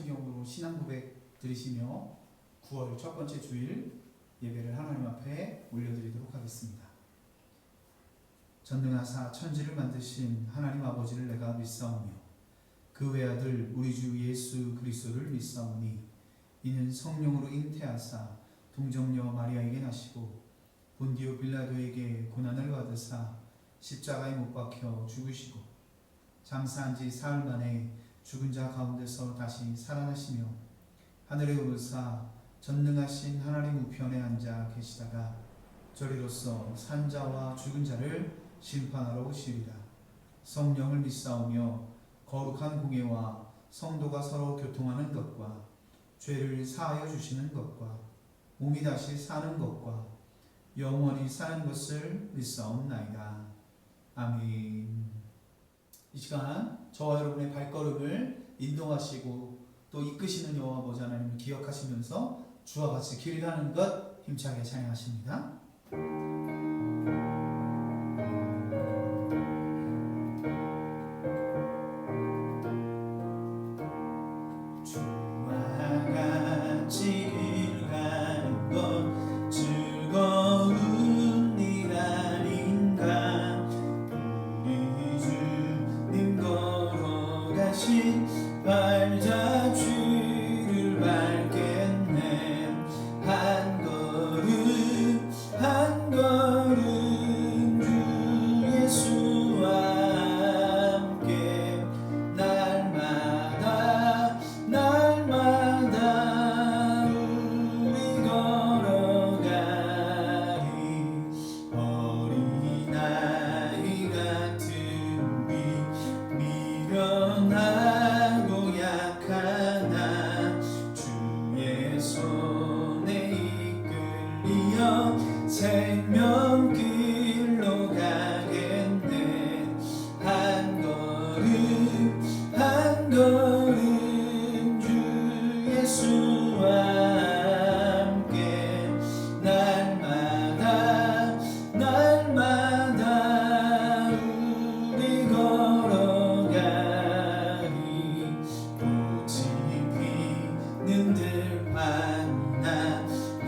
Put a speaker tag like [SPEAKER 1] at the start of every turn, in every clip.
[SPEAKER 1] 성시경으로 신앙 고백 드리시며 9월 첫 번째 주일 예배를 하나님 앞에 올려드리도록 하겠습니다. 전능하사 천지를 만드신 하나님 아버지를 내가 믿사오며 그 외아들 우리 주 예수 그리스도를 믿사오니 이는 성령으로 잉태하사 동정녀 마리아에게 나시고 본디오 빌라도에게 고난을 받으사 십자가에 못 박혀 죽으시고 장사한 지 사흘 만에 죽은 자 가운데서 다시 살아나시며 하늘에 오르사 전능하신 하나님 우편에 앉아 계시다가 저리로서 산 자와 죽은 자를 심판하러 오시리라. 성령을 믿사오며 거룩한 공예와 성도가 서로 교통하는 것과 죄를 사하여 주시는 것과 몸이 다시 사는 것과 영원히 사는 것을 믿사옵나이다. 아멘. 이 시간 저와 여러분의 발걸음을 인도하시고 또 이끄시는 여호와 아버지 하나님을 기억하시면서 주와 같이 길 가는 것 힘차게 찬양하십니다.
[SPEAKER 2] 발자취를 밟겠네. 한 걸음 한 걸음 주 예수와 함께 날마다 날마다 우리 걸어가리. 어린아이 같은 우리 미련하고 약하나 주의 손에 이끌리어 생명길로 가겠네. 한 걸음 한 걸음 주 예수와 함께 날마다 날마다 우리 걸어가리. 꽃이 피는 들판이나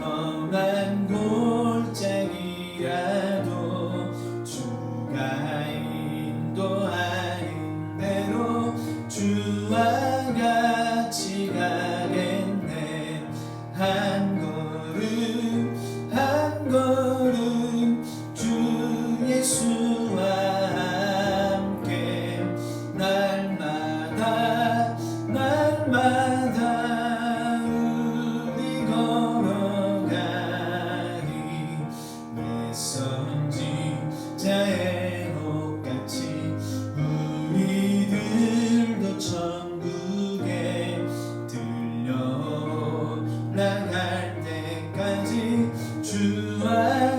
[SPEAKER 2] 험한 골짜기라도 주가 인도하는 대로 주와 같이 가겠네. 한 걸음 한 걸음 주 예수와 함께 날마다 날마다 우리 걸어가리. 내 선지자의 옷같이 우리들도 천국에 들려 올라갈 때까지 주와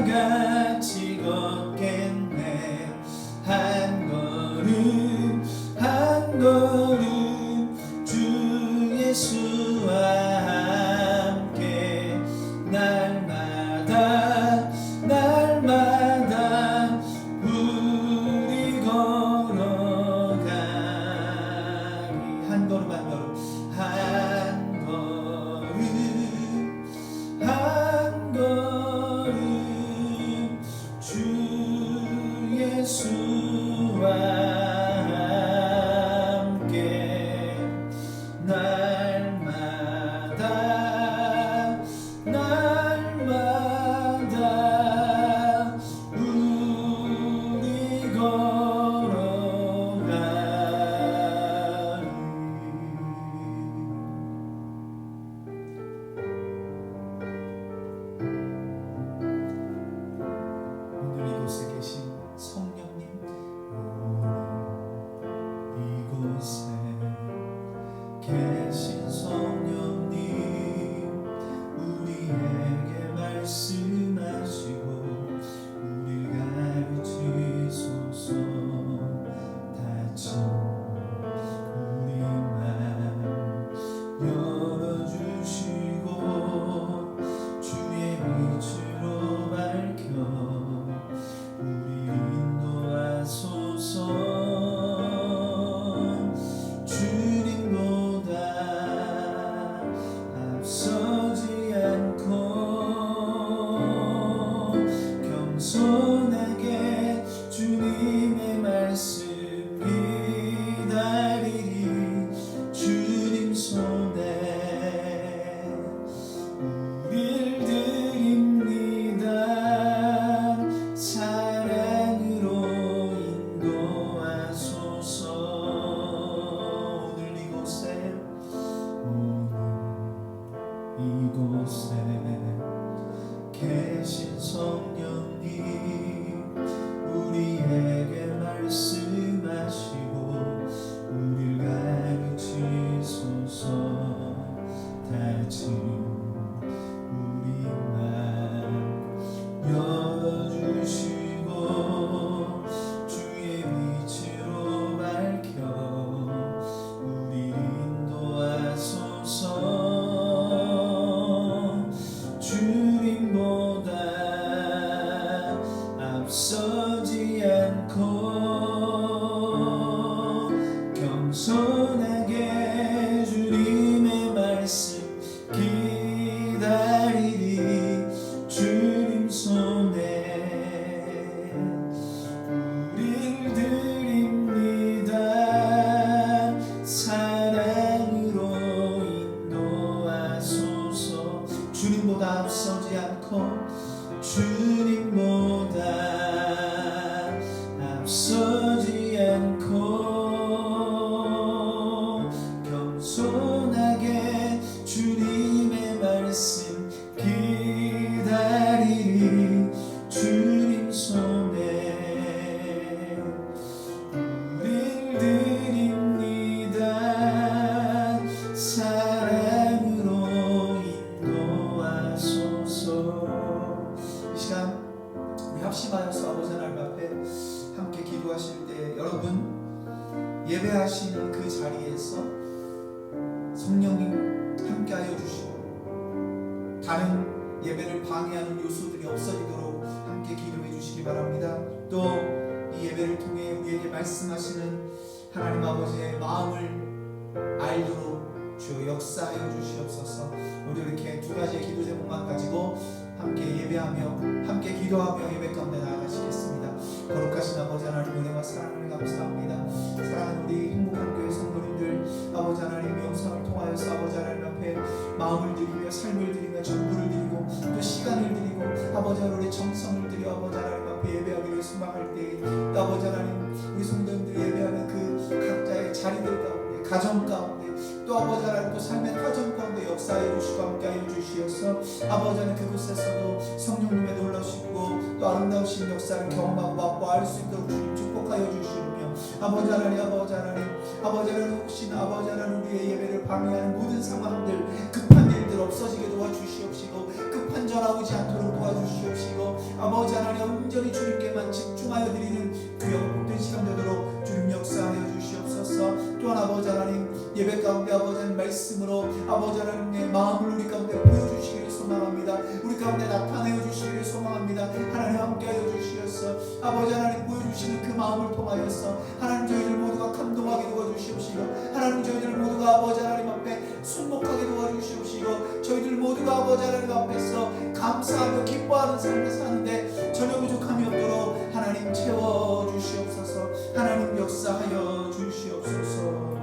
[SPEAKER 2] 같이 걷겠네. 한 걸음 한 걸음 주 예수와 함께 날마다 날마다 우리 걸어가리. 한 걸음 한 걸음 한 걸음 한 걸음 주 예수와 함께 날마다 날마다 우리 걸어가리.
[SPEAKER 1] 오늘 이곳에 계신 성령님, 여러분 예배하시는 그 자리에서 성령님 함께하여 주시고 다른 예배를 방해하는 요소들이 없어지도록 함께 기도해 주시기 바랍니다. 또 이 예배를 통해 우리에게 말씀하시는 하나님 아버지의 마음을 알도록 주여 역사하여 주시옵소서. 우리 이렇게 두 가지의 기도 제목만 가지고 함께 예배하며 함께 기도하며 예배 가운데 나아가시겠습니다. 거룩하신 아버지 하나님 은혜와 사랑을 감사합니다. 사랑하는 우리 행복한 교회 성도님들 아버지 하나님 영상을 통하여서 아버지 하나님 앞에 마음을 드리며 삶을 드리며 전부를 드리고 또 시간을 드리고 아버지 하나님 정성을 드려 아버지 하나님 앞에 예배하기를 소망할 때에 아버지 하나님 우리 성도님들이 예배하는 그 각자의 자리들 가운데 가정 가운데 또 아버지 하나님 또 삶의 터전 가운데 역사해 주시고 함께하여 주시어서 아버지 하나님 그곳에서도 성령님의 놀라시고 또 아름다우신 역사를 경험하고 맛보아 수 있도록 주님 축복하여 주시며 아버지 하나님 혹시나 아버지 하나님 우리의 예배를 방해하는 모든 상황들 급한 일들 없어지게 도와주시옵시고 급한 전화 오지 않도록 도와주시옵시고 아버지 하나님 온전히 주님께만 집중하여 드리는 귀하고 복된 시간 되도록 주님 역사하여 주시옵소서. 또한 아버지 하나님 예배 가운데 아버지 하나님 말씀으로 아버지 하나님의 마음을 우리 가운데 보여주시기를 소망합니다. 우리 가운데 나타내어 주시기를 소망합니다. 하나님 함께하여 주시옵소서. 아버지 하나님 보여주시는 그 마음을 통하여서 하나님 저희들 모두가 감동하게 도와주시옵시고 하나님 저희들 모두가 아버지 하나님 앞에 순복하게 도와주시옵시고 저희들 모두가 아버지 하나님 앞에서 감사하며 기뻐하는 삶을 사는데 전혀 부족함이 없도록 하나님 채워주시옵소서. 하나님 역사하여 주시옵소서.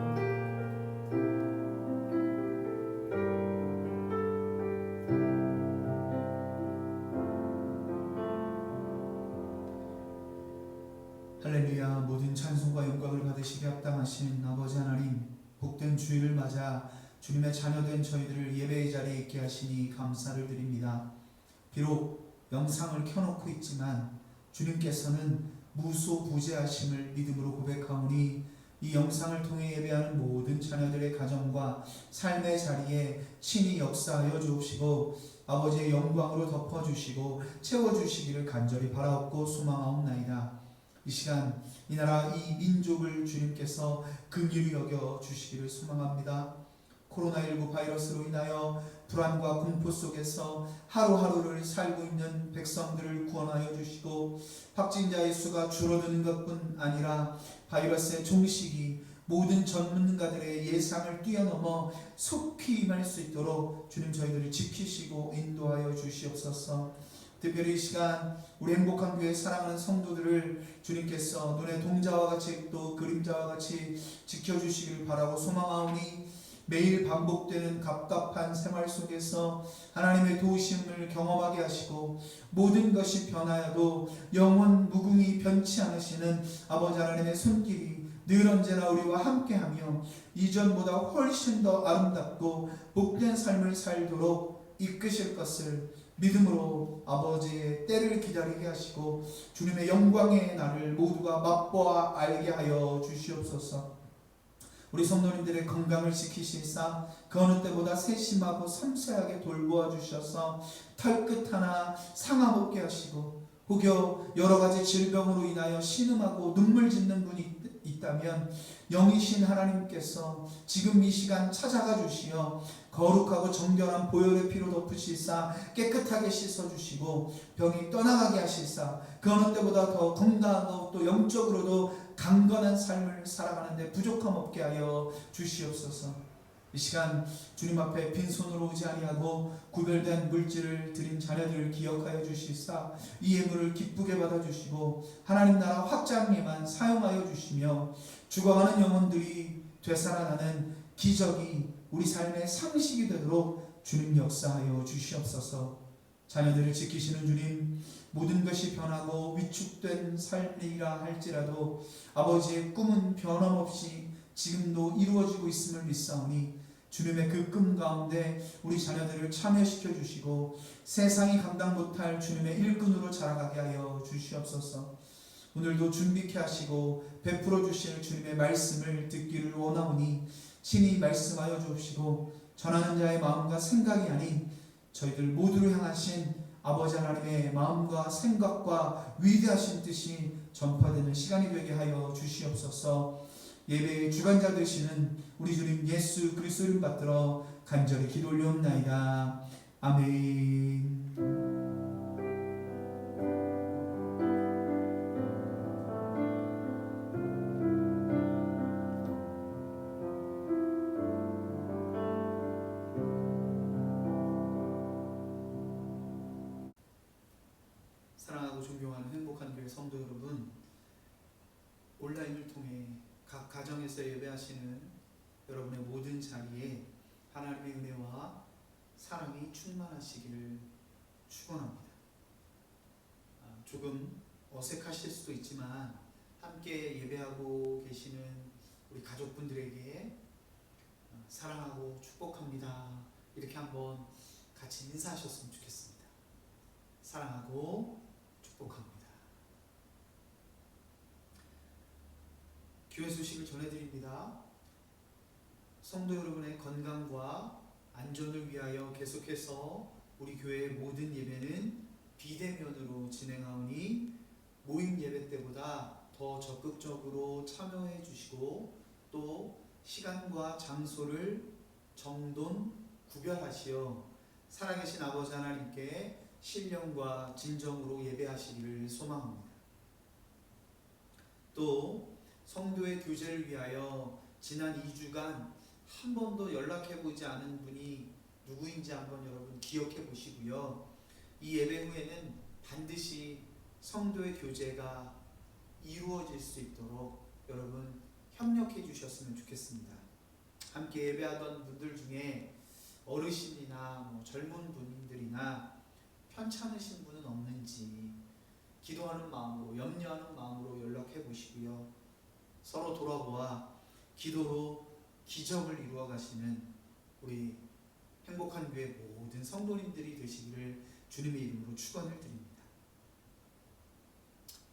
[SPEAKER 1] 할렐루야. 모든 찬송과 영광을 받으시기 합당하신 아버지 하나님, 복된 주일을 맞아 주님의 자녀된 저희들을 예배의 자리에 있게 하시니 감사를 드립니다. 비록 영상을 켜놓고 있지만 주님께서는 무소부재하심을 믿음으로 고백하오니 이 영상을 통해 예배하는 모든 자녀들의 가정과 삶의 자리에 친히 역사하여 주옵시고 아버지의 영광으로 덮어주시고 채워주시기를 간절히 바라옵고 소망하옵나이다. 이 시간 이 나라 이 민족을 주님께서 긍휼히 여겨 주시기를 소망합니다. 코로나19 바이러스로 인하여 불안과 공포 속에서 하루하루를 살고 있는 백성들을 구원하여 주시고 확진자의 수가 줄어드는 것뿐 아니라 바이러스의 종식이 모든 전문가들의 예상을 뛰어넘어 속히 임할 수 있도록 주님 저희들을 지키시고 인도하여 주시옵소서. 특별히 이 시간 우리 행복한 교회 사랑하는 성도들을 주님께서 눈의 동자와 같이 또 그림자와 같이 지켜주시기를 바라고 소망하오니 매일 반복되는 갑갑한 생활 속에서 하나님의 도우심을 경험하게 하시고 모든 것이 변하여도 영원 무궁히 변치 않으시는 아버지 하나님의 손길이 늘 언제나 우리와 함께하며 이전보다 훨씬 더 아름답고 복된 삶을 살도록 이끄실 것을 믿음으로 아버지의 때를 기다리게 하시고 주님의 영광의 날을 모두가 맛보아 알게 하여 주시옵소서. 우리 성도님들의 건강을 지키시사 그 어느 때보다 세심하고 섬세하게 돌보아 주셔서 털끝 하나 상함 없게 하시고 혹여 여러 가지 질병으로 인하여 신음하고 눈물 짓는 분이 있다면 영이신 하나님께서 지금 이 시간 찾아가 주시어 거룩하고 정결한 보혈의 피로 덮으시사 깨끗하게 씻어주시고 병이 떠나가게 하시사 그 어느 때보다 더 건강하고 또 영적으로도 강건한 삶을 살아가는데 부족함 없게 하여 주시옵소서. 이 시간 주님 앞에 빈손으로 오지 아니하고 구별된 물질을 드린 자녀들을 기억하여 주시사 이 예물을 기쁘게 받아주시고 하나님 나라 확장에만 사용하여 주시며 죽어가는 영혼들이 되살아나는 기적이 우리 삶의 상식이 되도록 주님 역사하여 주시옵소서. 자녀들을 지키시는 주님, 모든 것이 변하고 위축된 삶이라 할지라도 아버지의 꿈은 변함없이 지금도 이루어지고 있음을 믿사오니 주님의 그 꿈 가운데 우리 자녀들을 참여시켜 주시고 세상이 감당 못할 주님의 일꾼으로 자라가게 하여 주시옵소서. 오늘도 준비케 하시고 베풀어 주실 주님의 말씀을 듣기를 원하오니 친히 말씀하여 주옵시고 전하는 자의 마음과 생각이 아닌 저희들 모두를 향하신 아버지 하나님의 마음과 생각과 위대하신 뜻이 전파되는 시간이 되게 하여 주시옵소서. 예배의 주관자 되시는 우리 주님 예수 그리스도를 받들어 간절히 기도 올려옵나이다. 아멘. 사랑하고 존경하는 행복한 교회 성도 여러분, 온라인을 통해 각 가정에서 예배하시는 여러분의 모든 자리에 하나님의 은혜와 사랑이 충만하시기를 축원합니다. 조금 어색하실 수도 있지만 함께 예배하고 계시는 우리 가족분들에게 사랑하고 축복합니다. 이렇게 한번 같이 인사하셨으면 좋겠습니다. 사랑하고 축복합니다. 교회 소식을 전해드립니다. 성도 여러분의 건강과 안전을 위하여 계속해서 우리 교회의 모든 예배는 비대면으로 진행하오니 모임 예배 때보다 더 적극적으로 참여해 주시고 또 시간과 장소를 정돈 구별하시어 살아계신 아버지 하나님께 신령과 진정으로 예배하시기를 소망합니다. 또 성도의 교제를 위하여 지난 2주간 한 번도 연락해보지 않은 분이 누구인지 한번 여러분 기억해 보시고요. 이 예배 후에는 반드시 성도의 교제가 이루어질 수 있도록 여러분 협력해 주셨으면 좋겠습니다. 함께 예배하던 분들 중에 어르신이나 젊은 분들이나 편찮으신 분은 없는지 기도하는 마음으로, 염려하는 마음으로 연락해 보시고요. 서로 돌아보아 기도로 기적을 이루어 가시는 우리 행복한 교회 모든 성도님들이 되시기를 주님의 이름으로 축원을 드립니다.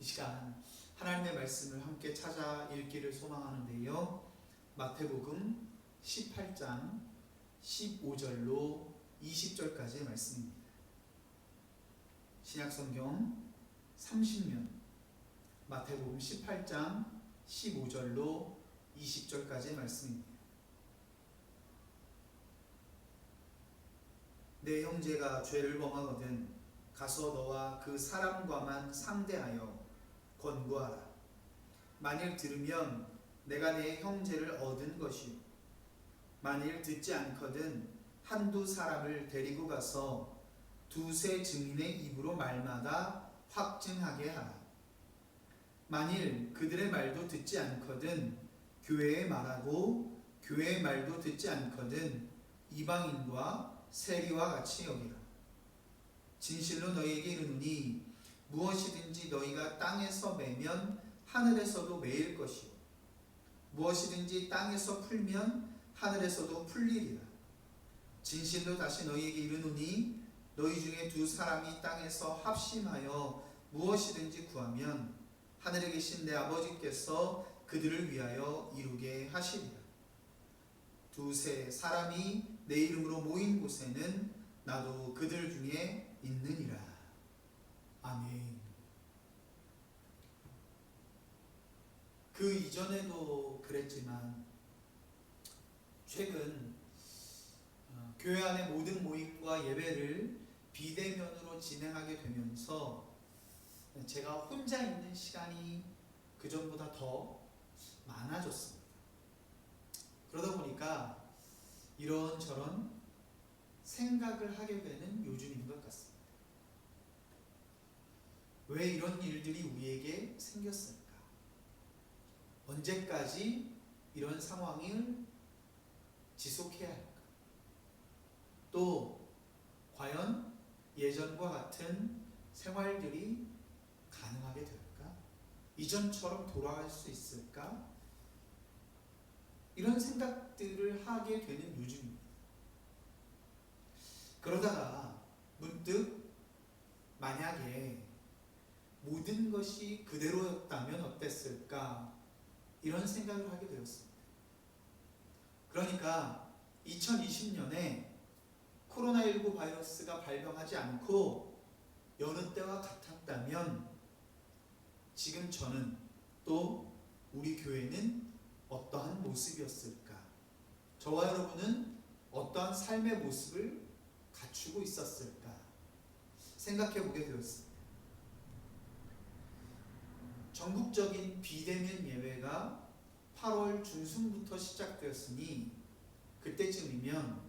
[SPEAKER 1] 이 시간 하나님의 말씀을 함께 찾아 읽기를 소망하는데요. 마태복음 18장 15절로 20절까지의 말씀입니다. 신약성경 30면 마태복음 18장 15절로 20절까지의 말씀입니다. 내 형제가 죄를 범하거든 가서 너와 그 사람과만 상대하여 권고하라. 만일 들으면 내가 내 형제를 얻은 것이요 만일 듣지 않거든 한두 사람을 데리고 가서 두세 증인의 입으로 말마다 확증하게 하라. 만일 그들의 말도 듣지 않거든 교회에 말하고 교회의 말도 듣지 않거든 이방인과 세리와 같이 여기라. 진실로 너희에게 이르노니 무엇이든지 너희가 땅에서 매면 하늘에서도 매일 것이요 무엇이든지 땅에서 풀면 하늘에서도 풀리리라. 진실로 다시 너희에게 이르노니 너희 중에 두 사람이 땅에서 합심하여 무엇이든지 구하면 하늘에 계신 내 아버지께서 그들을 위하여 이루게 하시리라. 두세 사람이 내 이름으로 모인 곳에는 나도 그들 중에 있느니라. 아멘. 그 이전에도 그랬지만 최근 교회 안의 모든 모임과 예배를 비대면으로 진행하게 되면서 제가 혼자 있는 시간이 그전보다 더 많아졌습니다. 그러다 보니까 이런저런 생각을 하게 되는 요즘인 것 같습니다. 왜 이런 일들이 우리에게 생겼을까? 언제까지 이런 상황을 지속해야 할까? 또 과연 예전과 같은 생활들이 가능하게 될까? 이전처럼 돌아갈 수 있을까? 이런 생각들을 하게 되는 요즘입니다. 그러다가 문득 만약에 모든 것이 그대로였다면 어땠을까? 이런 생각을 하게 되었습니다. 그러니까 2020년에 코로나19 바이러스가 발병하지 않고 여느 때와 같았다면 지금 저는 또 우리 교회는 어떠한 모습이었을까? 저와 여러분은 어떠한 삶의 모습을 갖추고 있었을까? 생각해 보게 되었습니다. 전국적인 비대면 예배가 8월 중순부터 시작되었으니 그때쯤이면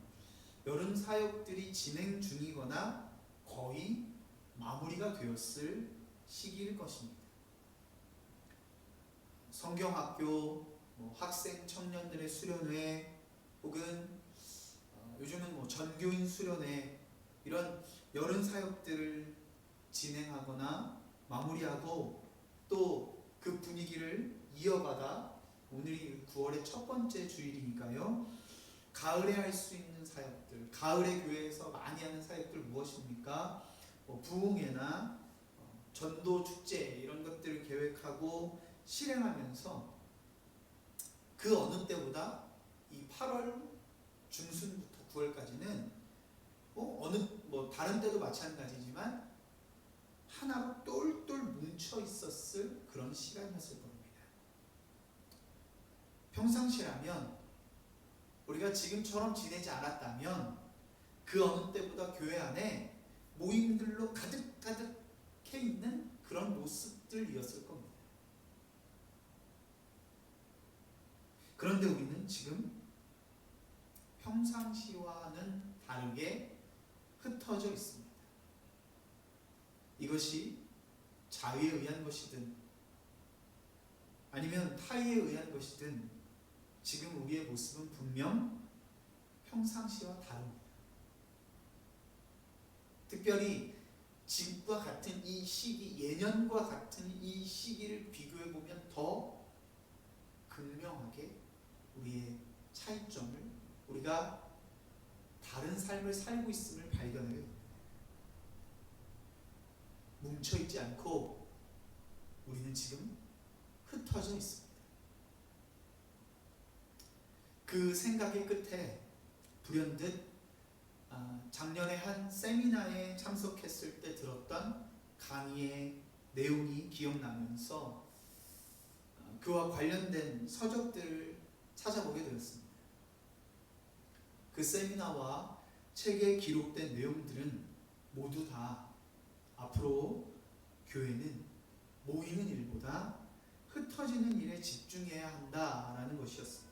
[SPEAKER 1] 여름 사역들이 진행 중이거나 거의 마무리가 되었을 시기일 것입니다. 성경학교, 학생 청년들의 수련회 혹은 요즘은 전교인 수련회 이런 여름 사역들을 진행하거나 마무리하고 또 그 분위기를 이어가다 오늘이 9월의 첫 번째 주일이니까요. 가을에 할 수 있는 사역들, 가을에 교회에서 많이 하는 사역들 무엇입니까? 부흥회나 전도 축제 이런 것들을 계획하고 실행하면서 그 어느 때보다 이 8월 중순부터 9월까지는 다른 때도 마찬가지지만 하나로 똘똘 뭉쳐 있었을 그런 시간이었을 겁니다. 평상시라면 우리가 지금처럼 지내지 않았다면 그 어느 때보다 교회 안에 모임들로 가득가득해 있는 그런 모습들이었을 겁니다. 그런데 우리는 지금 평상시와는 다르게 흩어져 있습니다. 이것이 자유에 의한 것이든 아니면 타의에 의한 것이든 지금 우리의 모습은 분명 평상시와 다릅니다. 특별히 지금과 같은 이 시기, 예년과 같은 이 시기를 비교해 보면 더 극명하게 우리의 차이점을, 우리가 다른 삶을 살고 있음을 발견하게 됩니다. 뭉쳐있지 않고 우리는 지금 흩어져 있습니다. 그 생각의 끝에 불현듯 작년에 한 세미나에 참석했을 때 들었던 강의의 내용이 기억나면서 그와 관련된 서적들을 찾아보게 되었습니다. 그 세미나와 책에 기록된 내용들은 모두 다 앞으로 교회는 모이는 일보다 흩어지는 일에 집중해야 한다라는 것이었습니다.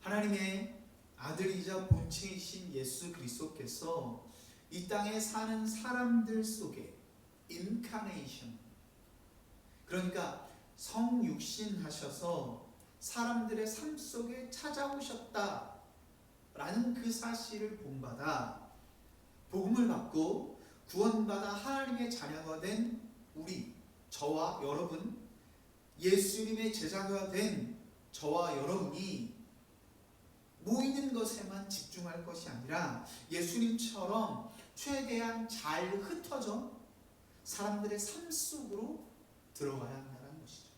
[SPEAKER 1] 하나님의 아들이자 본체이신 예수 그리스도께서 이 땅에 사는 사람들 속에 인카네이션, 그러니까 성육신하셔서 사람들의 삶 속에 찾아오셨다라는 그 사실을 본받아 복음을 받고 구원받아 하나님의 자녀가 된 우리, 저와 여러분, 예수님의 제자가 된 저와 여러분이 모이는 것에만 집중할 것이 아니라 예수님처럼 최대한 잘 흩어져 사람들의 삶 속으로 들어가야 한다는 것이죠.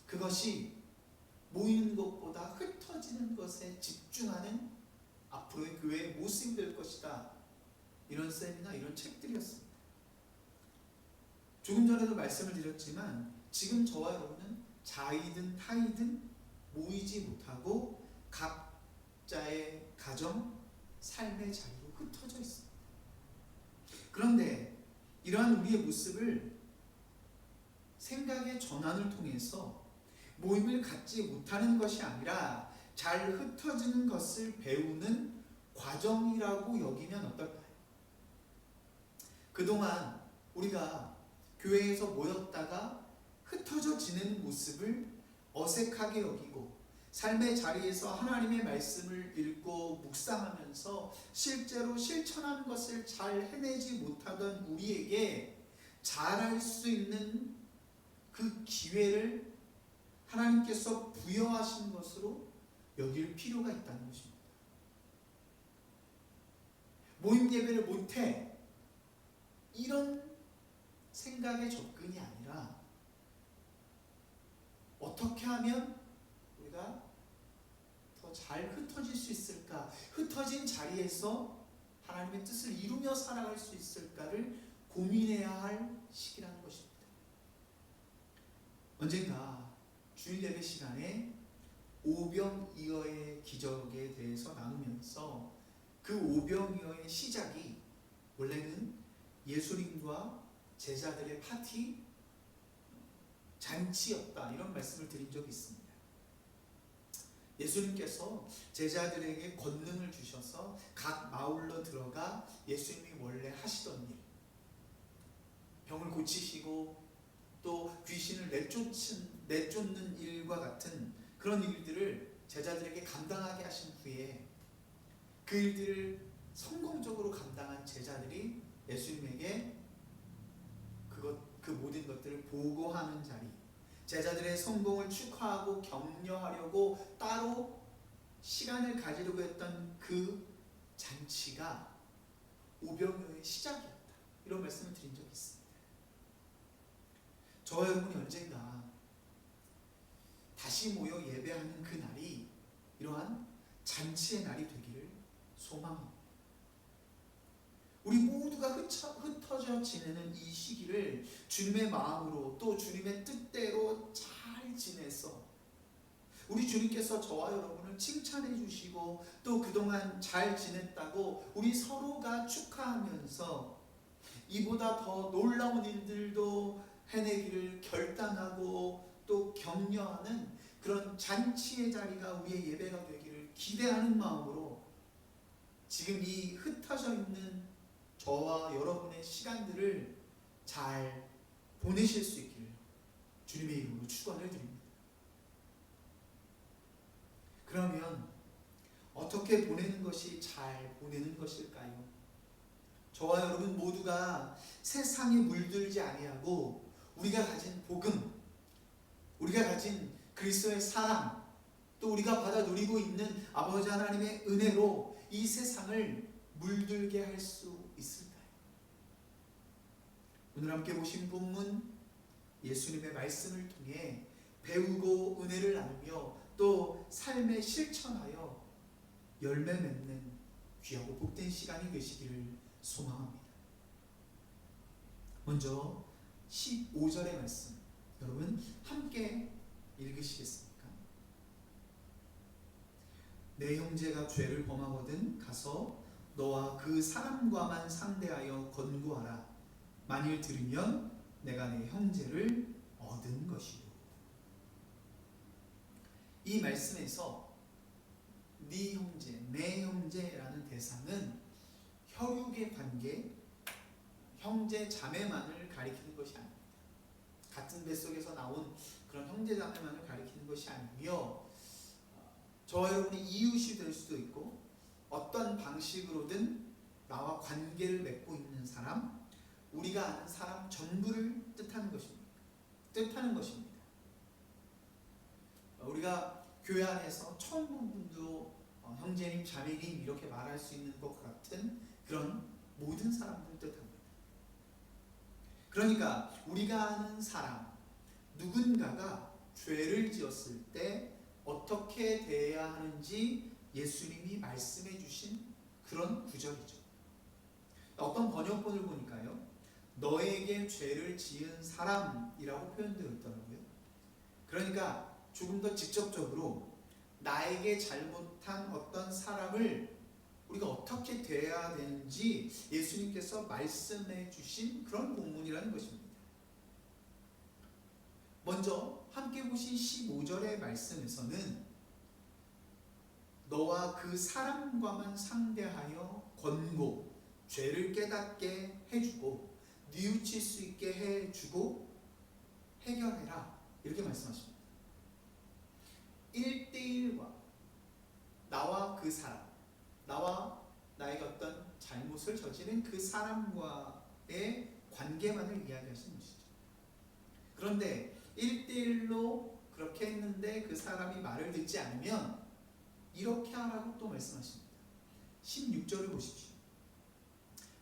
[SPEAKER 1] 그것이 모이는 것보다 흩어지는 것에 집중하는 앞으로의 교회의 모습이 될 것이다. 이런 세미나, 이런 책들이었습니다. 조금 전에도 말씀을 드렸지만 지금 저와 여러분은 자이든 타이든 모이지 못하고 각자의 가정, 삶의 자리로 흩어져 있습니다. 그런데 이러한 우리의 모습을 생각의 전환을 통해서 모임을 갖지 못하는 것이 아니라 잘 흩어지는 것을 배우는 과정이라고 여기면 어떨까요? 그동안 우리가 교회에서 모였다가 흩어져 지내는 모습을 어색하게 여기고 삶의 자리에서 하나님의 말씀을 읽고 묵상하면서 실제로 실천하는 것을 잘 해내지 못하던 우리에게 잘할 수 있는 그 기회를 하나님께서 부여하신 것으로 여길 필요가 있다는 것입니다. 모임 예배를 못해, 이런 생각의 접근이 아니라 어떻게 하면 우리가 더 잘 흩어질 수 있을까? 흩어진 자리에서 하나님의 뜻을 이루며 살아갈 수 있을까를 고민해야 할 시기라는 것입니다. 언젠가 주일 예배 시간에 오병이어의 기적에 대해서 나누면서 그 오병이어의 시작이 원래는 예수님과 제자들의 파티 잔치였다, 이런 말씀을 드린 적이 있습니다. 예수님께서 제자들에게 권능을 주셔서 각 마을로 들어가 예수님이 원래 하시던 일, 병을 고치시고 또 귀신을 내쫓는 일과 같은 그런 일들을 제자들에게 감당하게 하신 후에 그 일들을 성공적으로 감당한 제자들이 예수님에게 그 모든 것들을 보고하는 자리, 제자들의 성공을 축하하고 격려하려고 따로 시간을 가지려고 했던 그 잔치가 오병이어의 시작이었다, 이런 말씀을 드린 적이 있습니다. 저와 여러분이 언젠가 다시 모여 예배하는 그 날이 이러한 잔치의 날이 되기를 소망합니다. 우리 모두가 흩어져 지내는 이 시기를 주님의 마음으로 또 주님의 뜻대로 잘 지내서 우리 주님께서 저와 여러분을 칭찬해 주시고 또 그동안 잘 지냈다고 우리 서로가 축하하면서 이보다 더 놀라운 일들도 해내기를 결단하고 또 격려하는 그런 잔치의 자리가 우리의 예배가 되기를 기대하는 마음으로 지금 이 흩어져 있는 저와 여러분의 시간들을 잘 보내실 수 있기를 주님의 이름으로 축원을 드립니다. 그러면 어떻게 보내는 것이 잘 보내는 것일까요? 저와 여러분 모두가 세상에 물들지 아니하고 우리가 가진 복음, 우리가 가진 그리스도의 사랑, 또 우리가 받아 누리고 있는 아버지 하나님의 은혜로 이 세상을 물들게 할 수 있을까요? 오늘 함께 보신 본문 예수님의 말씀을 통해 배우고 은혜를 나누며 또 삶에 실천하여 열매 맺는 귀하고 복된 시간이 되시기를 소망합니다. 먼저 15절의 말씀 여러분 함께 읽으시겠습니까? 내 형제가 죄를 범하거든 가서 너와 그 사람과만 상대하여 권고하라. 만일 들으면 내가 내 형제를 얻은 것이요. 이 말씀에서 네 형제, 내 형제라는 대상은 혈육의 관계, 형제 자매만을 가리키는 것이 아닙니다. 같은 뱃속에서 나온 그런 형제 자매만을 가리키는 것이 아니며 저와 여러분이 이웃이 될 수도 있고 어떤 방식으로든 나와 관계를 맺고 있는 사람, 우리가 아는 사람 전부를 뜻하는 것입니다. 우리가 교회 안에서 처음 본 분도 형제님, 자매님 이렇게 말할 수 있는 것 같은 그런 모든 사람들을 뜻합니다. 그러니까 우리가 아는 사람, 누군가가 죄를 지었을 때 어떻게 대해야 하는지 예수님이 말씀해 주신 그런 구절이죠. 어떤 번역본을 보니까요, 너에게 죄를 지은 사람이라고 표현되어 있더라고요. 그러니까 조금 더 직접적으로 나에게 잘못한 어떤 사람을 우리가 어떻게 대해야 되는지 예수님께서 말씀해 주신 그런 본문이라는 것입니다. 먼저 함께 보신 15절의 말씀에서는 너와 그 사람과만 상대하여 권고, 죄를 깨닫게 해주고 뉘우칠 수 있게 해주고 해결해라, 이렇게 말씀하십니다. 1대1과 나와 그 사람, 나와 나에게 어떤 잘못을 저지른 그 사람과의 관계만을 이야기하시는 것이죠. 그런데 1대1로 그렇게 했는데 그 사람이 말을 듣지 않으면 이렇게 하라고 또 말씀하십니다. 16절을 보십시오.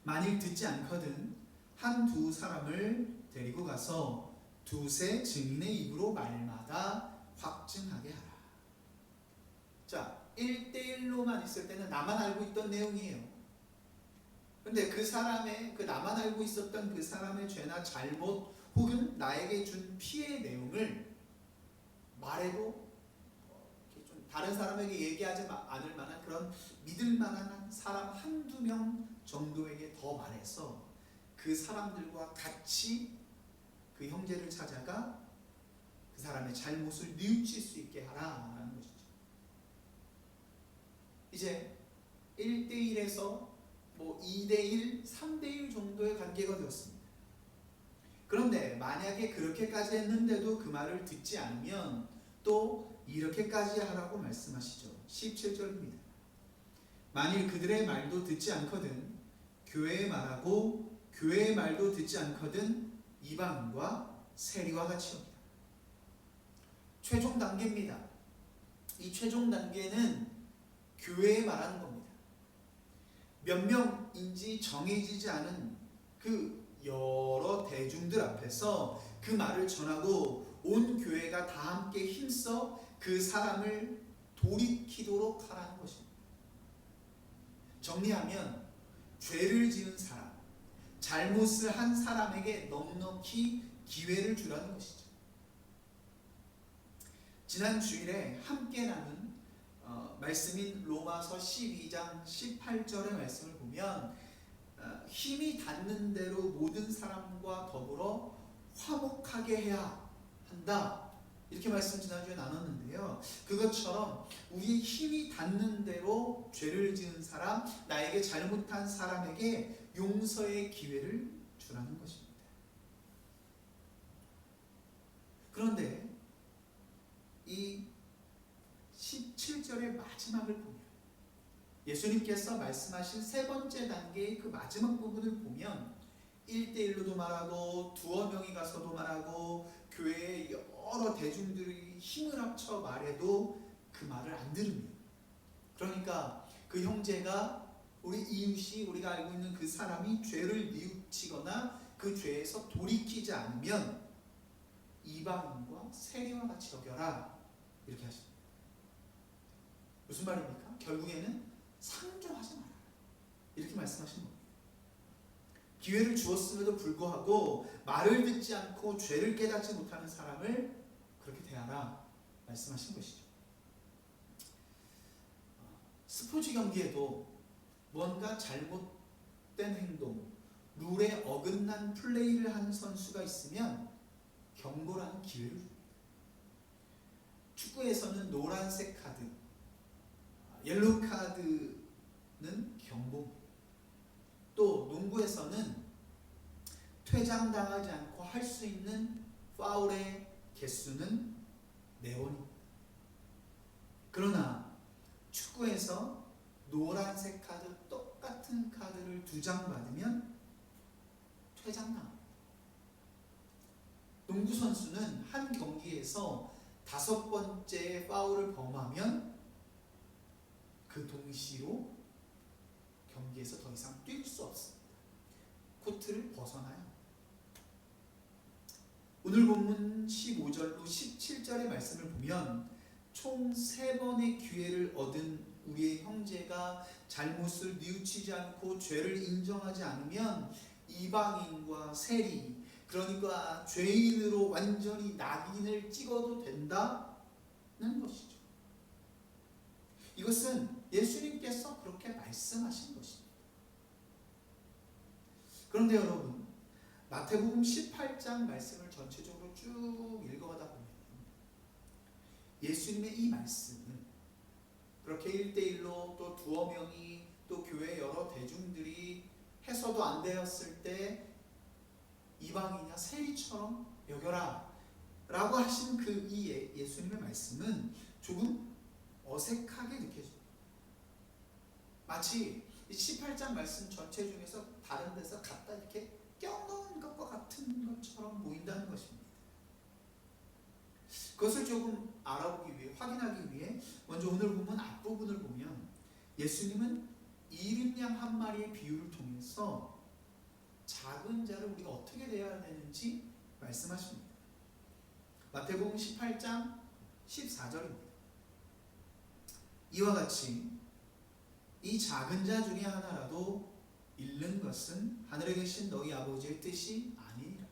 [SPEAKER 1] 만일 듣지 않거든 한두 사람을 데리고 가서 두세 증인의 입으로 말마다 확증하게 하라. 자, 1대1로만 있을 때는 나만 알고 있던 내용이에요. 근데 그 사람의 그 나만 알고 있었던 그 사람의 죄나 잘못 혹은 나에게 준 피해의 내용을 말해도 이렇게 좀 다른 사람에게 얘기하지 않을 만한 그런 믿을 만한 사람 한두 명 정도에게 더 말해서 그 사람들과 같이 그 형제를 찾아가 그 사람의 잘못을 뉘우칠 수 있게 하라라는 것이죠. 이제 1대1에서 뭐 2대1, 3대1 정도의 관계가 되었습니다. 그런데 만약에 그렇게까지 했는데도 그 말을 듣지 않으면 또 이렇게까지 하라고 말씀하시죠. 17절입니다. 만일 그들의 말도 듣지 않거든 교회의 말하고 교회의 말도 듣지 않거든 이방인과 세리와 같이 여기라. 최종 단계입니다. 이 최종 단계는 교회에 말하는 겁니다. 몇 명인지 정해지지 않은 그 여러 대중들 앞에서 그 말을 전하고 온 교회가 다 함께 힘써 그 사람을 돌이키도록 하라는 것입니다. 정리하면 죄를 지은 사람, 잘못을 한 사람에게 넉넉히 기회를 주라는 것이죠. 지난 주일에 함께 나눈 말씀인 로마서 12장 18절의 말씀을 보면 힘이 닿는 대로 모든 사람과 더불어 화목하게 해야 한다. 이렇게 말씀 지난주에 나눴는데요. 그것처럼 우리의 힘이 닿는 대로 죄를 지은 사람, 나에게 잘못한 사람에게 용서의 기회를 주라는 것입니다. 그런데 이 17절의 마지막을 보면 예수님께서 말씀하신 세 번째 단계의 그 마지막 부분을 보면 1대1로도 말하고 두어 명이 가서도 말하고 교회의 여러 대중들이 힘을 합쳐 말해도 그 말을 안 들으면, 그러니까 그 형제가 우리 이웃이 우리가 알고 있는 그 사람이 죄를 뉘우치거나 그 죄에서 돌이키지 않으면 이방인과 세리와 같이 여겨라 이렇게 하십니다. 무슨 말입니까? 결국에는 상종하지 마라 이렇게 말씀하시는 겁니다. 기회를 주었음에도 불구하고 말을 듣지 않고 죄를 깨닫지 못하는 사람을 그렇게 대하라 말씀하신 것이죠. 스포츠 경기에도 뭔가 잘못된 행동, 룰에 어긋난 플레이를 하는 선수가 있으면 경고라는 기회를 줍니다. 축구에서는 노란색 카드, 옐로우 카드는 경고입니다. 또 농구에서는 퇴장당하지 않고 할 수 있는 파울의 개수는 4번입니다. 그러나 축구에서 노란색 카드 똑같은 카드를 2장 받으면 퇴장당합니다. 농구 선수는 한 경기에서 5번째 파울을 범하면 그 동시로 경기에서 더 이상 뛸 수 없습니다. 코트를 벗어나요. 오늘 본문 15절로 17절의 말씀을 보면 총 3번의 기회를 얻은 우리의 형제가 잘못을 뉘우치지 않고 죄를 인정하지 않으면 이방인과 세리, 그러니까 죄인으로 완전히 낙인을 찍어도 된다는 것이죠. 이것은 예수님께서 그렇게 말씀하신 것입니다. 그런데 여러분, 마태복음 18장 말씀을 전체적으로 쭉 읽어가다 보면 예수님의 이 말씀은 그렇게 1대1로 또 두어 명이 또 교회 여러 대중들이 해서도 안 되었을 때 이방이냐 세리처럼 여겨라 라고 하신 그 이 예수님의 말씀은 조금 어색하게 느껴집니다. 마치 18장 말씀 전체 중에서 다른 데서 갖다 이렇게 껴넣은 것과 같은 것처럼 보인다는 것입니다. 그것을 조금 알아보기 위해, 확인하기 위해 먼저 오늘 본문 앞부분을 보면 예수님은 이른 양 한 마리의 비유를 통해서 작은 자를 우리가 어떻게 대해야 되는지 말씀하십니다. 마태복음 18장 14절입니다. 이와 같이 이 작은 자 중에 하나라도 잃는 것은 하늘에 계신 너희 아버지의 뜻이 아니니라.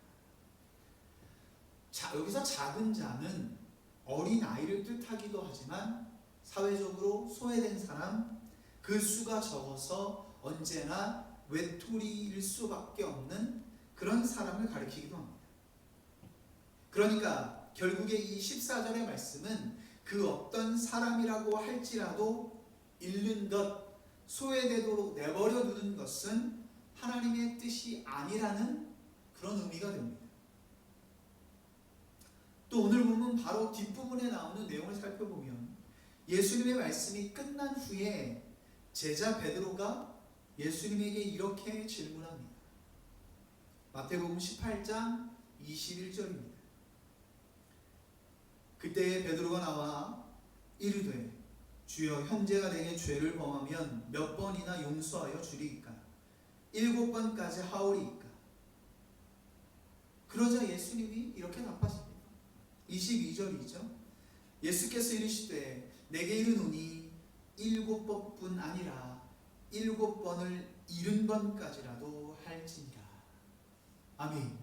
[SPEAKER 1] 자, 여기서 작은 자는 어린 아이를 뜻하기도 하지만 사회적으로 소외된 사람, 그 수가 적어서 언제나 외톨이일 수밖에 없는 그런 사람을 가리키기도 합니다. 그러니까 결국에 이 14절의 말씀은 그 어떤 사람이라고 할지라도 잃는 것, 소외되도록 내버려 두는 것은 하나님의 뜻이 아니라는 그런 의미가 됩니다. 또 오늘 보면 바로 뒷부분에 나오는 내용을 살펴보면 예수님의 말씀이 끝난 후에 제자 베드로가 예수님에게 이렇게 질문합니다. 마태복음 18장 21절입니다. 그때 베드로가 나와 이르되 주여 형제가 내게 죄를 범하면 몇 번이나 용서하여 주리이까? 7번까지 하오리이까? 그러자 예수님이 이렇게 답하십니다. 22절이죠. 예수께서 이르시되 내게 이르노니 7번뿐 아니라 7번을 70번까지라도 할지니라. 아멘.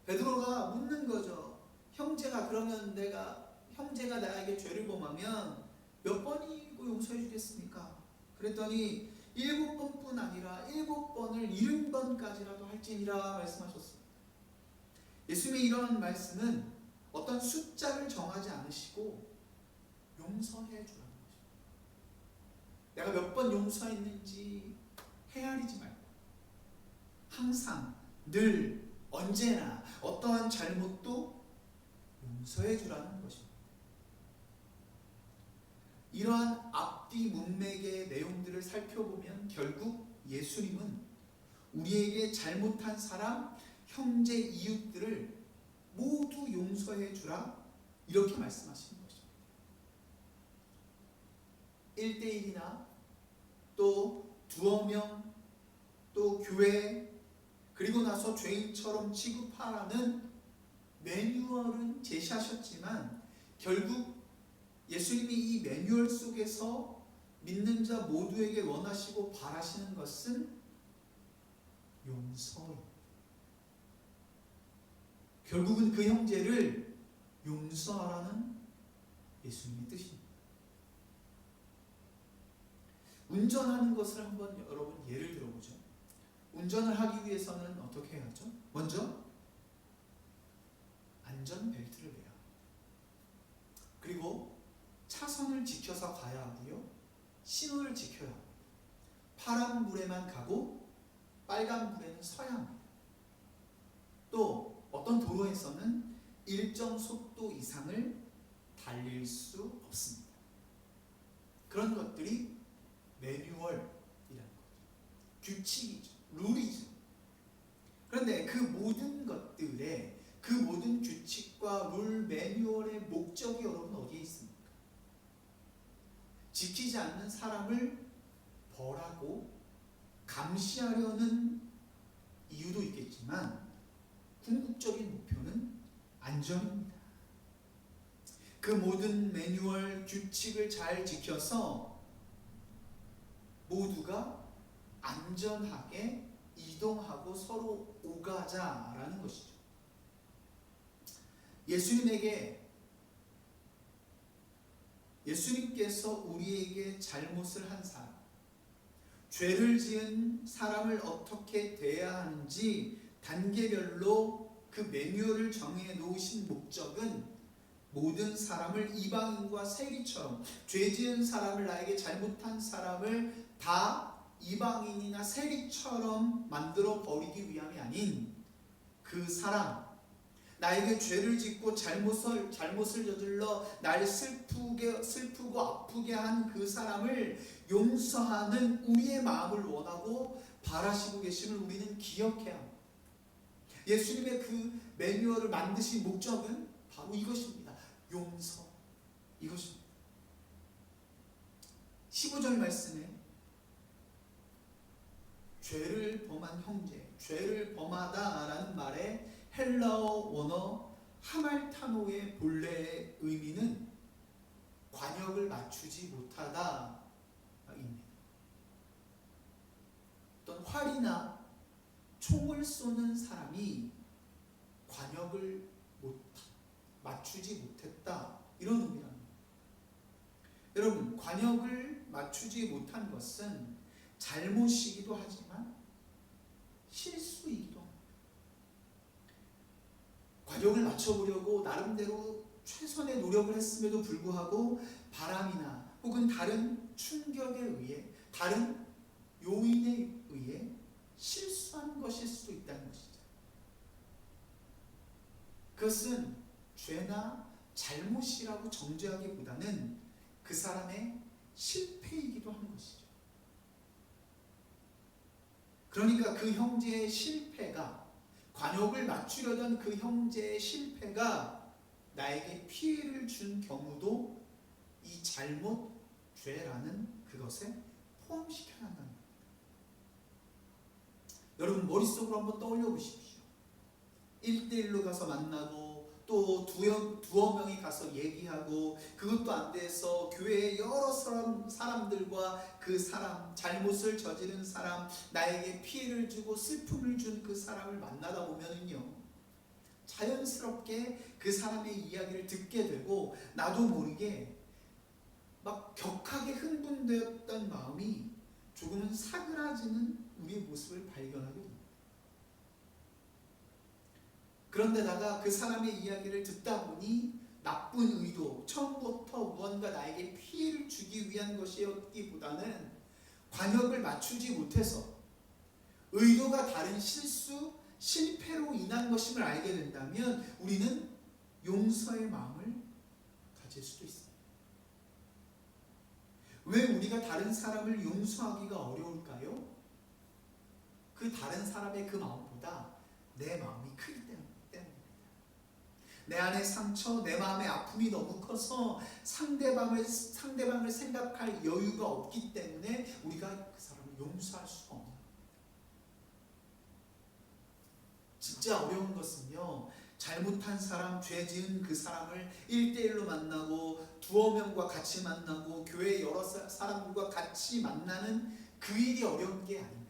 [SPEAKER 1] 베드로가 묻는 거죠. 형제가 나에게 죄를 범하면 몇 번이고 용서해 주겠습니까? 그랬더니 7번뿐 아니라 7번을 70번까지라도 할지니라 말씀하셨습니다. 예수님의 이런 말씀은 어떤 숫자를 정하지 않으시고 용서해 주라는 것입니다. 내가 몇 번 용서했는지 헤아리지 말고 항상 늘 언제나 어떠한 잘못도 용서해 주라는 것입니다. 이러한 앞뒤 문맥의 내용들을 살펴보면 결국 예수님은 우리에게 잘못한 사람, 형제, 이웃들을 모두 용서해 주라 이렇게 말씀하시는 것입니다. 1대1이나 또 두어 명, 또 교회, 그리고 나서 죄인처럼 취급하라는 매뉴얼은 제시하셨지만 결국 예수님이 이 매뉴얼 속에서 믿는 자 모두에게 원하시고 바라시는 것은 용서입니다. 결국은 그 형제를 용서하라는 예수님의 뜻입니다. 운전하는 것을 한번 여러분 예를 들어보죠. 운전을 하기 위해서는 어떻게 해야죠? 먼저 안전벨트를 매야 합니다. 그리고 차선을 지켜서 가야 하고요. 신호를 지켜야 합니다. 파란불에만 가고 빨간불에는 서야 합니다. 또 어떤 도로에서는 일정 속도 이상을 달릴 수 없습니다. 그런 것들이 매뉴얼이라는 거죠. 규칙이죠. 룰이죠. 그런데 그 모든 것들의 그 모든 규칙과 룰 매뉴얼의 목적이 여러분 어디에 있습니까? 지키지 않는 사람을 벌하고 감시하려는 이유도 있겠지만 궁극적인 목표는 안전입니다. 그 모든 매뉴얼 규칙을 잘 지켜서 모두가 안전하게 이동하고 서로 오가자라는 것이죠. 예수님께서 우리에게 잘못을 한 사람, 죄를 지은 사람을 어떻게 대해야 하는지 단계별로 그 매뉴얼을 정해 놓으신 목적은 모든 사람을 이방인과 세리처럼 죄 지은 사람을, 나에게 잘못한 사람을 다 이방인이나 세리처럼 만들어 버리기 위함이 아닌 그 사람, 나에게 죄를 짓고 잘못을 저질러 날 슬프고 아프게 한 그 사람을 용서하는 우리의 마음을 원하고 바라시고 계심을 우리는 기억해야 합니다. 예수님의 그 매뉴얼을 만드신 목적은 바로 이것입니다. 용서, 이것입니다. 15절 말씀에 죄를 범한 형제, 죄를 범하다라는 말에 헬라어 원어 하말타노의 본래의 의미는 관역을 맞추지 못하다입니다. 어떤 활이나 총을 쏘는 사람이 관역을 맞추지 못했다, 이런 의미랍니다. 여러분, 관역을 맞추지 못한 것은 잘못이기도 하지만 실수이기도 합니다. 관역을 맞춰보려고 나름대로 최선의 노력을 했음에도 불구하고 바람이나 혹은 다른 충격에 의해, 다른 요인에 의해 실수한 것일 수도 있다는 것이죠. 그것은 죄나 잘못이라고 정죄하기보다는 그 사람의 실패이기도 한 것이죠. 그러니까 그 형제의 실패가, 관역을 맞추려던 그 형제의 실패가 나에게 피해를 준 경우도 이 잘못, 죄라는 그것에 포함시켜야 한다는 겁니다. 여러분, 머릿속으로 한번 떠올려 보십시오. 1대1로 가서 만나고 또 두어 명이 가서 얘기하고, 그것도 안 돼서 교회의 여러 사람들과 그 사람, 잘못을 저지른 사람, 나에게 피해를 주고 슬픔을 준 그 사람을 만나다 보면은요, 자연스럽게 그 사람의 이야기를 듣게 되고 나도 모르게 막 격하게 흥분되었던 마음이 조금은 사그라지는 우리의 모습을 발견하게 됩니다. 그런데다가 그 사람의 이야기를 듣다 보니 나쁜 의도, 처음부터 무언가 나에게 피해를 주기 위한 것이었기보다는 관역을 맞추지 못해서 의도가 다른 실수, 실패로 인한 것임을 알게 된다면 우리는 용서의 마음을 가질 수도 있습니다. 왜 우리가 다른 사람을 용서하기가 어려울까요? 그 다른 사람의 그 마음보다 내 마음이 크기 때문입니다. 내 안의 상처, 내 마음의 아픔이 너무 커서 상대방을 생각할 여유가 없기 때문에 우리가 그 사람을 용서할 수가 없는 겁니다. 진짜 어려운 것은요, 잘못한 사람, 죄 지은 그 사람을 1대1로 만나고 두어 명과 같이 만나고 교회 여러 사람들과 같이 만나는 그 일이 어려운 게 아닙니다.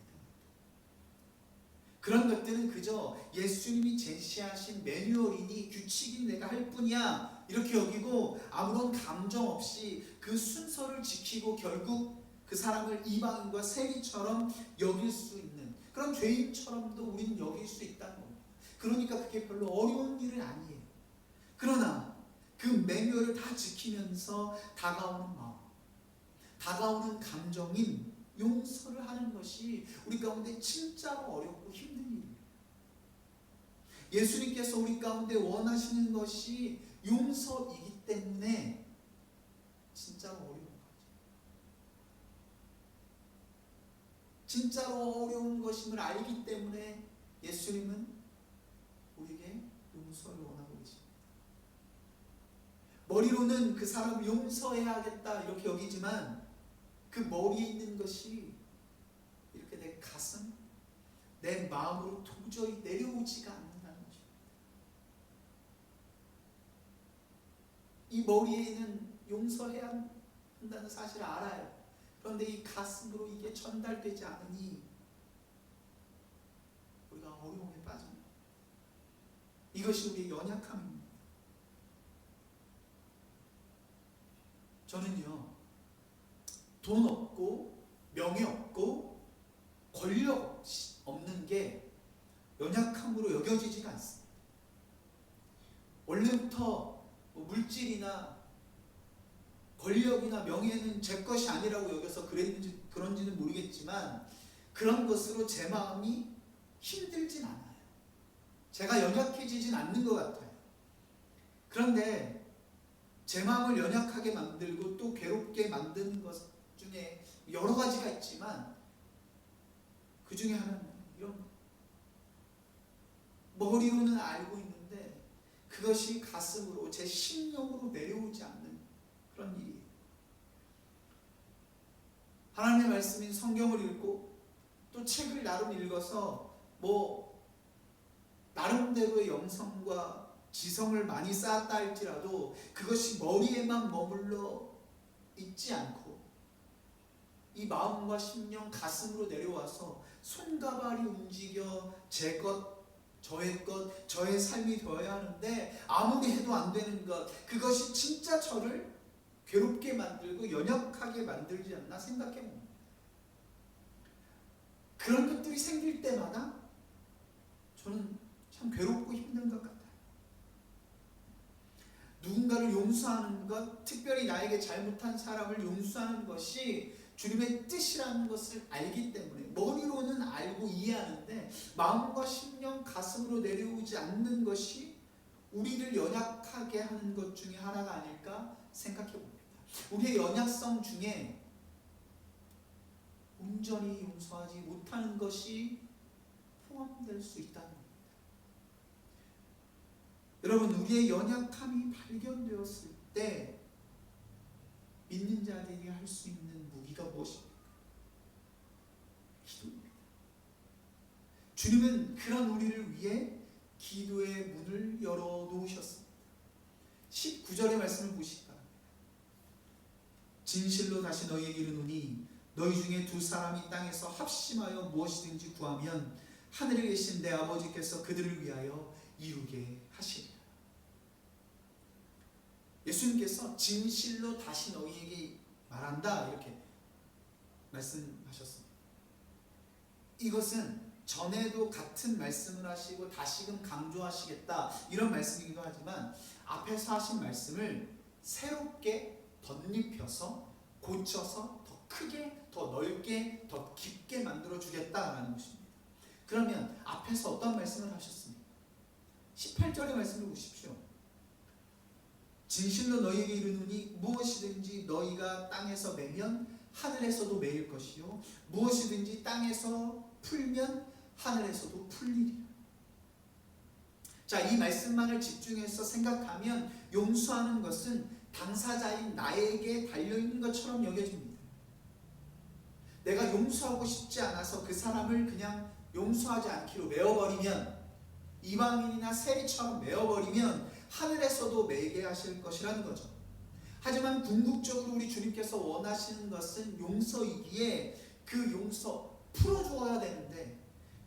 [SPEAKER 1] 그런 것들은 그저 예수님이 제시하신 매뉴얼이니 규칙인 내가 할 뿐이야 이렇게 여기고 아무런 감정 없이 그 순서를 지키고 결국 그 사람을 이방인과 세리처럼 여길 수 있는 그런 죄인처럼도 우리는 여길 수 있다는 겁니다. 그러니까 그게 별로 어려운 일은 아니에요. 그러나 그 매뉴얼을 다 지키면서 다가오는 마음, 다가오는 감정인 용서를 하는 것이 우리 가운데 진짜로 어렵고 힘든 일입니다. 예수님께서 우리 가운데 원하시는 것이 용서이기 때문에 진짜로 어려운 거죠. 진짜로 어려운 것임을 알기 때문에 예수님은 우리에게 용서를 원하고 계십니다. 머리로는 그 사람을 용서해야겠다 이렇게 여기지만 그 머리에 있는 것이 이렇게 내 가슴, 내 마음으로 도저히 내려오지가 않는다는 것입니다. 이 머리에 있는 용서해야 한다는 사실을 알아요. 그런데 이 가슴으로 이게 전달되지 않으니 우리가 어려움에 빠집니다. 이것이 우리의 연약함입니다. 저는요, 돈 없고 명예 없고 권력 없는 게 연약함으로 여겨지지가 않습니다. 원래부터 물질이나 권력이나 명예는 제 것이 아니라고 여겨서 그런지는 모르겠지만 그런 것으로 제 마음이 힘들진 않아요. 제가 연약해지진 않는 것 같아요. 그런데 제 마음을 연약하게 만들고 또 괴롭게 만드는 것 중에 여러 가지가 있지만 그 중에 하나는 이런 머리로는 알고 있는데 그것이 가슴으로 제 심령으로 내려오지 않는 그런 일이에요. 하나님의 말씀인 성경을 읽고 또 책을 나름 읽어서 나름대로의 영성과 지성을 많이 쌓았다 할지라도 그것이 머리에만 머물러 있지 않고 이 마음과 심령, 가슴으로 내려와서 손과 발이 움직여 제 것, 저의 것, 저의 삶이 되어야 하는데 아무리 해도 안 되는 것, 그것이 진짜 저를 괴롭게 만들고 연약하게 만들지 않나 생각해 봅니다. 그런 것들이 생길 때마다 저는 참 괴롭고 힘든 것 같아요. 누군가를 용서하는 것, 특별히 나에게 잘못한 사람을 용서하는 것이 주님의 뜻이라는 것을 알기 때문에 머리로는 알고 이해하는데 마음과 심령, 가슴으로 내려오지 않는 것이 우리를 연약하게 하는 것 중에 하나가 아닐까 생각해 봅니다. 우리의 연약성 중에 온전히 용서하지 못하는 것이 포함될 수 있다는 겁니다. 여러분, 우리의 연약함이 발견되었을 때 믿는 자들이 할 수 있는 무기가 무엇입니까? 기도입니다. 주님은 그런 우리를 위해 기도의 문을 열어놓으셨습니다. 19절의 말씀을 보시기 바랍니다. 진실로 다시 너희에게 이르노니 너희 중에 두 사람이 땅에서 합심하여 무엇이든지 구하면 하늘에 계신 내 아버지께서 그들을 위하여 이루게 하시리라. 예수님께서 진실로 다시 너희에게 말한다 이렇게 말씀하셨습니다. 이것은 전에도 같은 말씀을 하시고 다시금 강조하시겠다 이런 말씀이기도 하지만 앞에서 하신 말씀을 새롭게 덧입혀서 고쳐서 더 크게, 더 넓게, 더 깊게 만들어 주겠다라는 것입니다. 그러면 앞에서 어떤 말씀을 하셨습니까? 18절의 말씀을 보십시오. 진실로 너희에게 이르노니 무엇이든지 너희가 땅에서 매면 하늘에서도 매일 것이요 무엇이든지 땅에서 풀면 하늘에서도 풀리리라. 자, 이 말씀만을 집중해서 생각하면 용서하는 것은 당사자인 나에게 달려있는 것처럼 여겨집니다. 내가 용서하고 싶지 않아서 그 사람을 그냥 용서하지 않기로 메어버리면, 이방인이나 세리처럼 메어버리면 하늘에서도 매게 하실 것이라는 거죠. 하지만 궁극적으로 우리 주님께서 원하시는 것은 용서이기에 그 용서 풀어줘야 되는데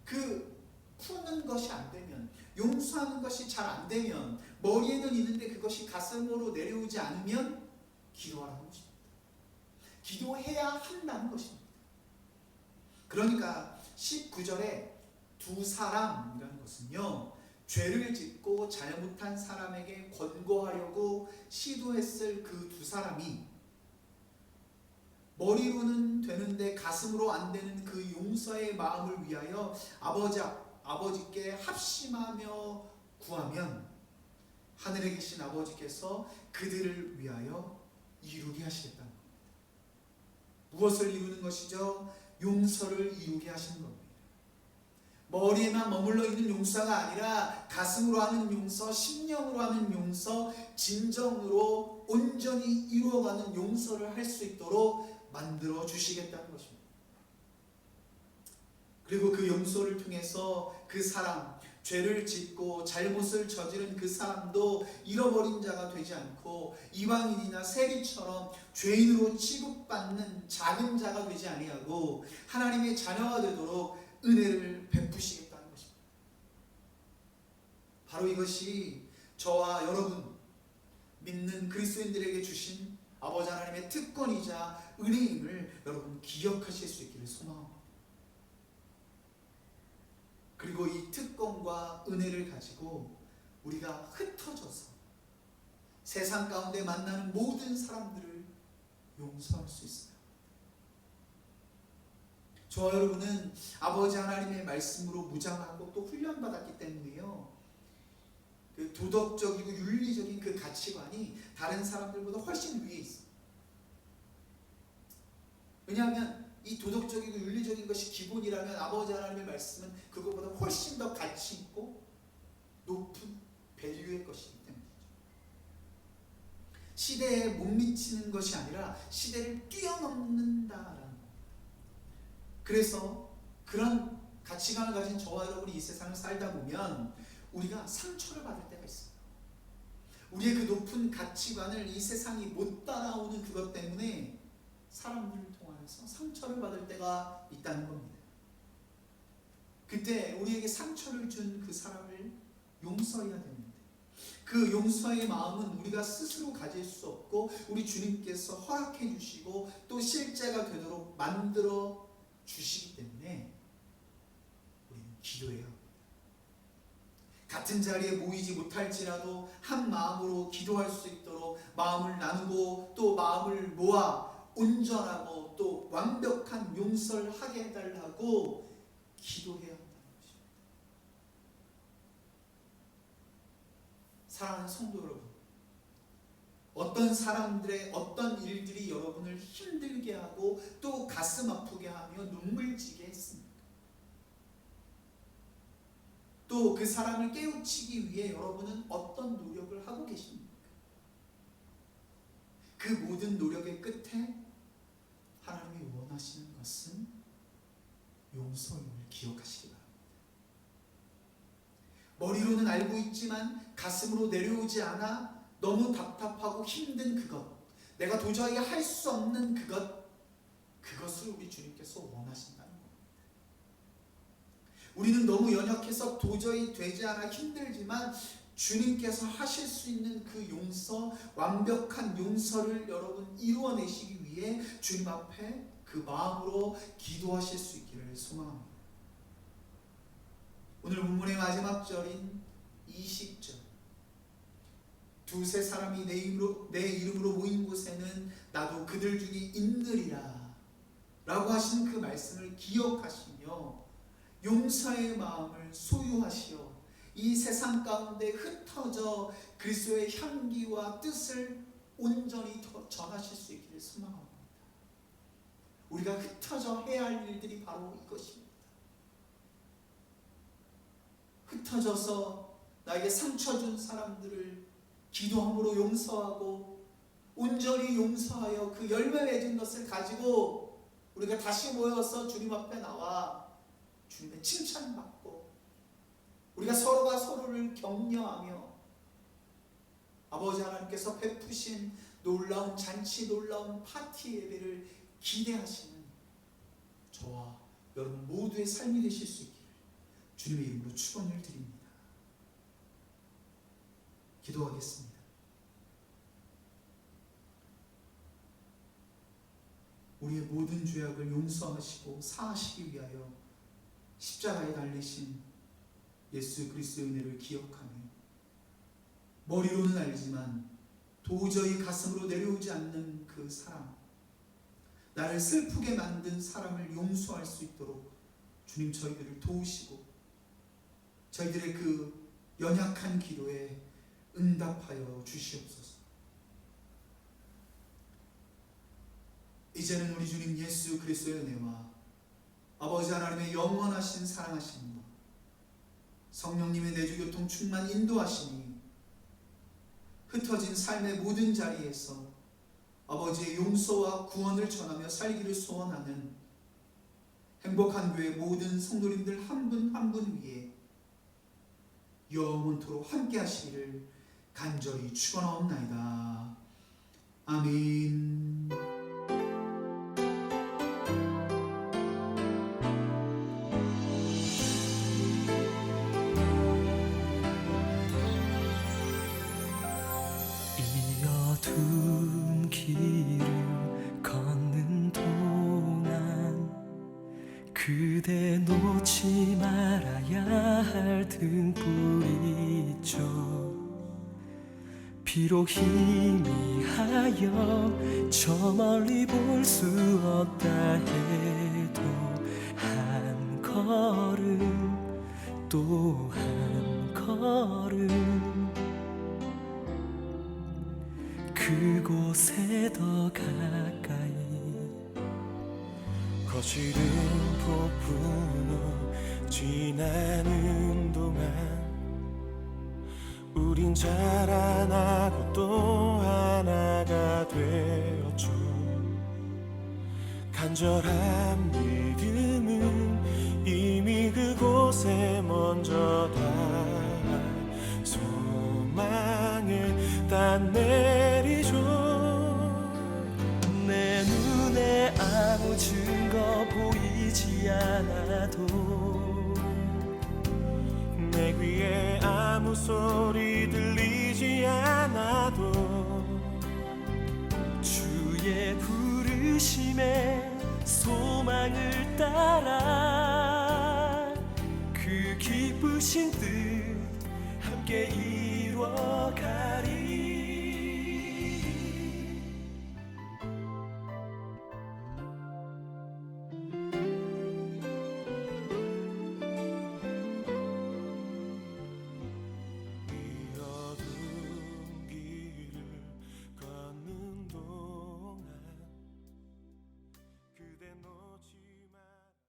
[SPEAKER 1] 그 푸는 것이 안 되면, 용서하는 것이 잘 안 되면, 머리에는 있는데 그것이 가슴으로 내려오지 않으면 기도하라는 것입니다. 기도해야 한다는 것입니다. 그러니까 19절에 두 사람이라는 것은요, 죄를 짓고 잘못한 사람에게 권고하려고 시도했을 그 두 사람이 머리로는 되는데 가슴으로 안 되는 그 용서의 마음을 위하여 아버지께 합심하며 구하면 하늘에 계신 아버지께서 그들을 위하여 이루게 하시겠다는 겁니다. 무엇을 이루는 것이죠? 용서를 이루게 하시는 겁니다. 머리에만 머물러 있는 용서가 아니라 가슴으로 하는 용서, 심령으로 하는 용서, 진정으로 온전히 이루어가는 용서를 할 수 있도록 만들어 주시겠다는 것입니다. 그리고 그 용서를 통해서 그 사람, 죄를 짓고 잘못을 저지른 그 사람도 잃어버린 자가 되지 않고 이방인이나 세리처럼 죄인으로 취급받는 작은 자가 되지 아니하고 하나님의 자녀가 되도록 은혜를 베푸시겠다는 것입니다. 바로 이것이 저와 여러분 믿는 그리스도인들에게 주신 아버지 하나님의 특권이자 은혜임을 여러분 기억하실 수 있기를 소망합니다. 그리고 이 특권과 은혜를 가지고 우리가 흩어져서 세상 가운데 만나는 모든 사람들을 용서할 수 있어요. 저와 여러분은 아버지 하나님의 말씀으로 무장하고 또 훈련받았기 때문에요, 그 도덕적이고 윤리적인 그 가치관이 다른 사람들보다 훨씬 위에 있어요. 왜냐하면 이 도덕적이고 윤리적인 것이 기본이라면 아버지 하나님의 말씀은 그것보다 훨씬 더 가치 있고 높은 밸류의 것이기 때문이죠. 시대에 못 미치는 것이 아니라 시대를 뛰어넘는다라는 겁니다. 그래서 그런 가치관을 가진 저와 여러분이 이 세상을 살다 보면 우리가 상처를 받을 때가 있어요. 우리의 그 높은 가치관을 이 세상이 못 따라오는 그것 때문에 사람들을 통해서 상처를 받을 때가 있다는 겁니다. 그때 우리에게 상처를 준 그 사람을 용서해야 되는데 그 용서의 마음은 우리가 스스로 가질 수 없고 우리 주님께서 허락해 주시고 또 실제가 되도록 만들어 주시기 때문에 우리는 기도해야 합니다. 같은 자리에 모이지 못할지라도 한 마음으로 기도할 수 있도록 마음을 나누고 또 마음을 모아 온전하고 또 완벽한 용서를 하게 해달라고 기도해야 한다는 것입니다. 사랑하는 성도 여러분, 어떤 사람들의 어떤 일들이 여러분을 힘들게 하고 또 가슴 아프게 하며 눈물 지게 했습니까? 또 그 사람을 깨우치기 위해 여러분은 어떤 노력을 하고 계십니까? 그 모든 노력의 끝에 하나님이 원하시는 것은 용서임을 기억하시기 바랍니다. 머리로는 알고 있지만 가슴으로 내려오지 않아 너무 답답하고 힘든 그것, 내가 도저히 할 수 없는 그것을 우리 주님께서 원하신다는 겁니다. 우리는 너무 연약해서 도저히 되지 않아 힘들지만 주님께서 하실 수 있는 그 용서, 완벽한 용서를 여러분 이루어내시기 위해 주님 앞에 그 마음으로 기도하실 수 있기를 소망합니다. 오늘 본문의 마지막 절인 20절, 두세 사람이 내 이름으로 모인 곳에는 나도 그들 중에 있느리라 라고 하신 그 말씀을 기억하시며 용서의 마음을 소유하시어 이 세상 가운데 흩어져 그리스도의 향기와 뜻을 온전히 더 전하실 수 있기를 소망합니다. 우리가 흩어져 해야 할 일들이 바로 이것입니다. 흩어져서 나에게 상처 준 사람들을 기도함으로 용서하고 온전히 용서하여 그 열매 맺은 것을 가지고 우리가 다시 모여서 주님 앞에 나와 주님의 칭찬받고 우리가 서로가 서로를 격려하며 아버지 하나님께서 베푸신 놀라운 잔치, 놀라운 파티 예배를 기대하시는 저와 여러분 모두의 삶이 되실 수 있기를 주님의 이름으로 축원을 드립니다. 기도하겠습니다. 우리의 모든 죄악을 용서하시고 사하시기 위하여 십자가에 달리신 예수 그리스도의 은혜를 기억하며 머리로는 알지만 도저히 가슴으로 내려오지 않는 그 사람, 나를 슬프게 만든 사람을 용서할 수 있도록 주님 저희들을 도우시고 저희들의 그 연약한 기도에 응답하여 주시옵소서. 이제는 우리 주님 예수 그리스도의 은혜와 아버지 하나님의 영원하신 사랑하심과 성령님의 내주교통 충만 인도하심이 흩어진 삶의 모든 자리에서 아버지의 용서와 구원을 전하며 살기를 소원하는 행복한 교회 모든 성도님들 한 분 한 분 위에 영원토록 함께 하시기를 간절히 축원하옵나이다. 아멘.
[SPEAKER 2] 이 어두운 길을 걷는 동안 그대 놓지 말아야 할 등불이 있죠. 비록 희미하여 저 멀리 볼 수 없다 해도 한 걸음 또 한 걸음 그곳에 더 가까이 거칠은 폭풍우 지나는 동안 우린 자라나고 또 하나가 되었죠. 간절한 믿음은 이미 그곳에 먼저 닿아 소망을 딴내리죠. 내 눈에 아무 증거 보이지 않아도 소리 들리지 않아도
[SPEAKER 3] 주의 부르심에 소망을 따라 그 기쁘신 뜻 함께 이루어가